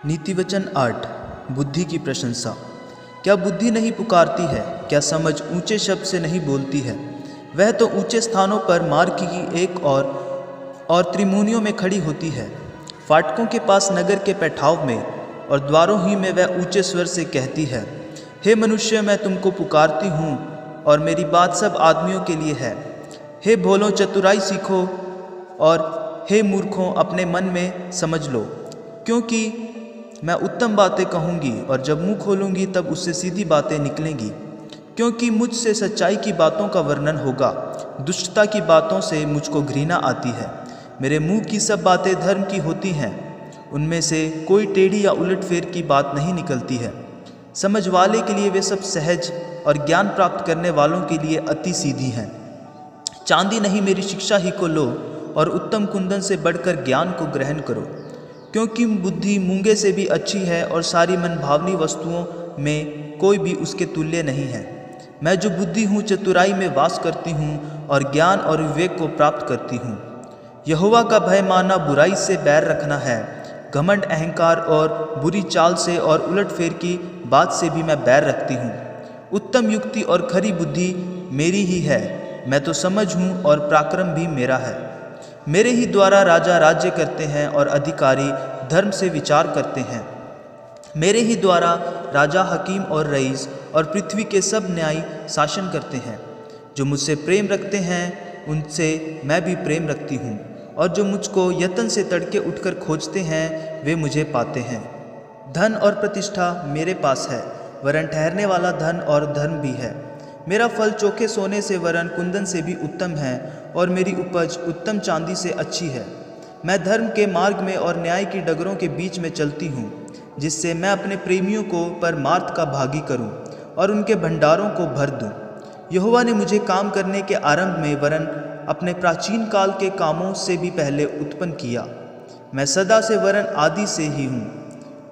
नीतिवचन 8 बुद्धि की प्रशंसा। क्या बुद्धि नहीं पुकारती है? क्या समझ ऊंचे शब्द से नहीं बोलती है? वह तो ऊंचे स्थानों पर मार्ग की एक और त्रिमुनियों में खड़ी होती है। फाटकों के पास नगर के पैठाव में और द्वारों ही में वह ऊंचे स्वर से कहती है, हे मनुष्य, मैं तुमको पुकारती हूँ और मेरी बात सब आदमियों के लिए है। हे भोलों, चतुराई सीखो, और हे मूर्खों, अपने मन में समझ लो, क्योंकि मैं उत्तम बातें कहूँगी और जब मुँह खोलूँगी तब उससे सीधी बातें निकलेंगी। क्योंकि मुझसे सच्चाई की बातों का वर्णन होगा, दुष्टता की बातों से मुझको घृणा आती है। मेरे मुंह की सब बातें धर्म की होती हैं, उनमें से कोई टेढ़ी या उलटफेर की बात नहीं निकलती है। समझ वाले के लिए वे सब सहज और ज्ञान प्राप्त करने वालों के लिए अति सीधी हैं। चांदी नहीं, मेरी शिक्षा ही को लो और उत्तम कुंदन से बढ़कर ज्ञान को ग्रहण करो। क्योंकि बुद्धि मूंगे से भी अच्छी है और सारी मनभावनी वस्तुओं में कोई भी उसके तुल्य नहीं है। मैं जो बुद्धि हूँ, चतुराई में वास करती हूँ और ज्ञान और विवेक को प्राप्त करती हूँ। यहोवा का भय मानना बुराई से बैर रखना है। घमंड, अहंकार और बुरी चाल से और उलटफेर की बात से भी मैं बैर रखती हूँ। उत्तम युक्ति और खरी बुद्धि मेरी ही है। मैं तो समझ हूँ और पराक्रम भी मेरा है। मेरे ही द्वारा राजा राज्य करते हैं और अधिकारी धर्म से विचार करते हैं। मेरे ही द्वारा राजा, हकीम और रईस और पृथ्वी के सब न्यायी शासन करते हैं। जो मुझसे प्रेम रखते हैं उनसे मैं भी प्रेम रखती हूँ, और जो मुझको यत्न से तड़के उठकर खोजते हैं वे मुझे पाते हैं। धन और प्रतिष्ठा मेरे पास है, वरन ठहरने वाला धन और धर्म भी है। मेरा फल चोखे सोने से वरन कुंदन से भी उत्तम है, और मेरी उपज उत्तम चांदी से अच्छी है। मैं धर्म के मार्ग में और न्याय की डगरों के बीच में चलती हूँ, जिससे मैं अपने प्रेमियों को परमार्थ का भागी करूँ और उनके भंडारों को भर दूँ। यहोवा ने मुझे काम करने के आरंभ में वरन अपने प्राचीन काल के कामों से भी पहले उत्पन्न किया। मैं सदा से वरन आदि से ही हूँ,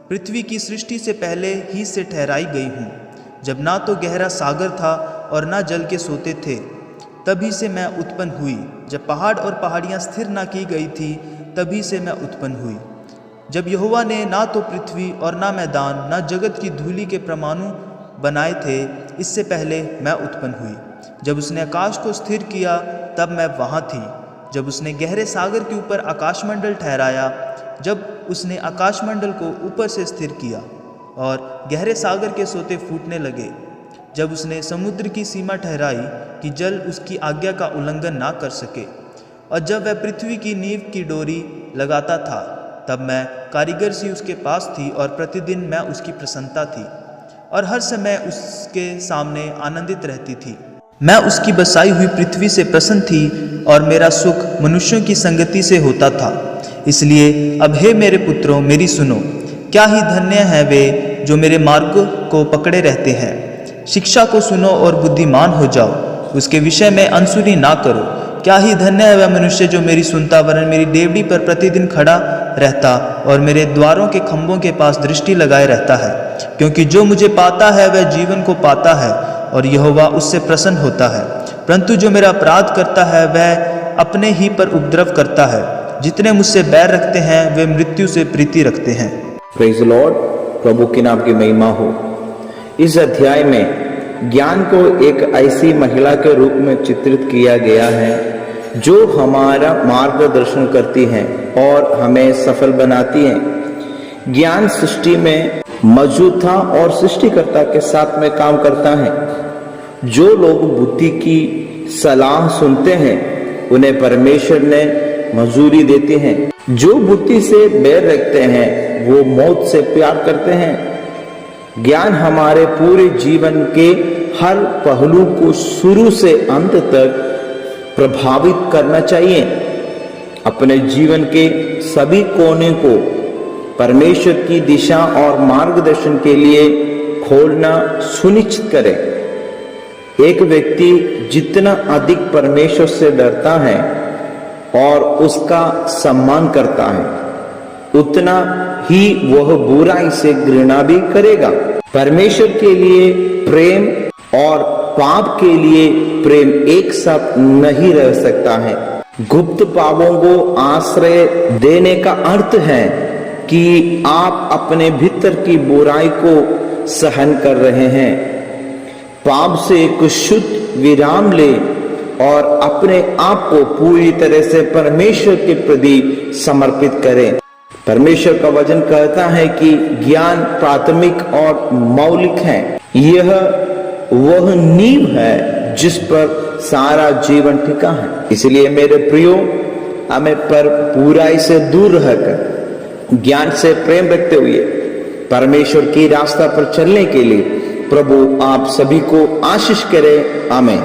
पृथ्वी की सृष्टि से पहले ही से ठहराई गई हूँ। जब ना तो गहरा सागर था और ना जल के सोते थे, तभी से मैं उत्पन्न हुई। जब पहाड़ और पहाड़ियाँ स्थिर ना की गई थी, तभी से मैं उत्पन्न हुई। जब यहोवा ने ना तो पृथ्वी और ना मैदान, ना जगत की धूलि के परमाणु बनाए थे, इससे पहले मैं उत्पन्न हुई। जब उसने आकाश को स्थिर किया, तब मैं वहाँ थी। जब उसने गहरे सागर के ऊपर आकाशमंडल ठहराया, जब उसने आकाशमंडल को ऊपर से स्थिर किया और गहरे सागर के सोते फूटने लगे, जब उसने समुद्र की सीमा ठहराई कि जल उसकी आज्ञा का उल्लंघन ना कर सके, और जब वह पृथ्वी की नींव की डोरी लगाता था, तब मैं कारीगर सी उसके पास थी और प्रतिदिन मैं उसकी प्रसन्नता थी और हर समय उसके सामने आनंदित रहती थी। मैं उसकी बसाई हुई पृथ्वी से प्रसन्न थी और मेरा सुख मनुष्यों की संगति से होता था। इसलिए अब हे मेरे पुत्रों, मेरी सुनो। क्या ही धन्य है वे जो मेरे मार्ग को पकड़े रहते हैं। शिक्षा को सुनो और बुद्धिमान हो जाओ, उसके विषय में अनसुनी ना करो। क्या ही धन्य है वह मनुष्य जो मेरी सुनता, वरन मेरी डेवढ़ी पर प्रतिदिन खड़ा रहता और मेरे द्वारों के खंभों के पास दृष्टि लगाए रहता है। क्योंकि जो मुझे पाता है वह जीवन को पाता है और यहोवा उससे प्रसन्न होता है। परंतु जो मेरा अपराध करता है वह अपने ही पर उपद्रव करता है। जितने मुझसे बैर रखते हैं वे मृत्यु से प्रीति रखते हैं। Praise the Lord. प्रभु की नाम की महिमा हो। इस अध्याय में ज्ञान को एक ऐसी महिला के रूप में चित्रित किया गया है जो हमारा मार्गदर्शन करती है और हमें सफल बनाती है। ज्ञान सृष्टि में मौजूद था और सृष्टिकर्ता के साथ में काम करता है। जो लोग बुद्धि की सलाह सुनते हैं उन्हें परमेश्वर ने मजूरी देते हैं। जो बुद्धि से बैर रखते हैं वो मौत से प्यार करते हैं। ज्ञान हमारे पूरे जीवन के हर पहलू को शुरू से अंत तक प्रभावित करना चाहिए। अपने जीवन के सभी कोने को परमेश्वर की दिशा और मार्गदर्शन के लिए खोलना सुनिश्चित करें। एक व्यक्ति जितना अधिक परमेश्वर से डरता है और उसका सम्मान करता है, उतना ही वह बुराई से घृणा भी करेगा। परमेश्वर के लिए प्रेम और पाप के लिए प्रेम एक साथ नहीं रह सकता है। गुप्त पापों को आश्रय देने का अर्थ है कि आप अपने भीतर की बुराई को सहन कर रहे हैं। पाप से एक शुद्ध विराम ले और अपने आप को पूरी तरह से परमेश्वर के प्रति समर्पित करें। परमेश्वर का वचन कहता है कि ज्ञान प्राथमिक और मौलिक है। यह वह नींव है जिस पर सारा जीवन टिका है। इसलिए मेरे प्रियो, हमें पर बुराई से दूर रहकर ज्ञान से प्रेम रखते हुए परमेश्वर की रास्ता पर चलने के लिए प्रभु आप सभी को आशीष करे। आमीन।